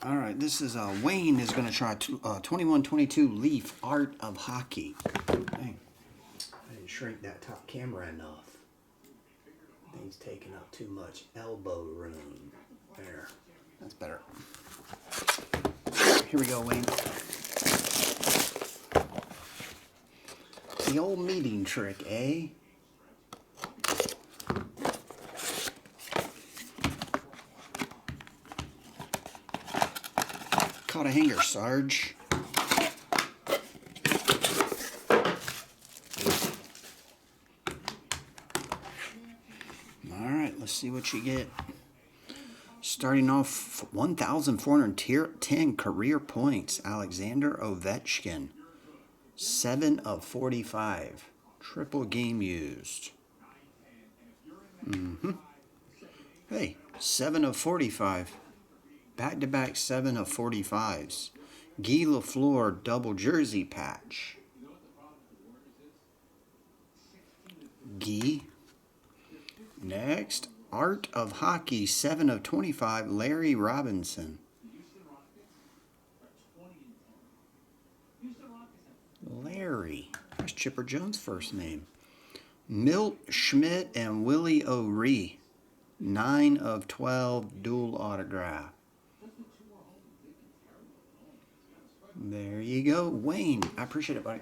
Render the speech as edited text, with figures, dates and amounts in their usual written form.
All right, this is Wayne is going to try 2122 Leaf Art of Hockey. Dang, I didn't shrink that top camera enough. Thing's taking up too much elbow room. There, that's better. Here we go, Wayne. The old meeting trick, eh? Caught a hanger, Sarge. Alright, let's see what you get. Starting off 1,410 career points. Alexander Ovechkin. 7 of 45. Triple game used. Hey, 7 of 45. Back-to-back 7 of 45s. Guy Lafleur double jersey patch. Guy. Next, Art of Hockey 7 of 25. Larry Robinson. Larry. That's Chipper Jones' first name. Milt Schmidt and Willie O'Ree. 9 of 12 dual autograph. There you go, Wayne. I appreciate it, buddy.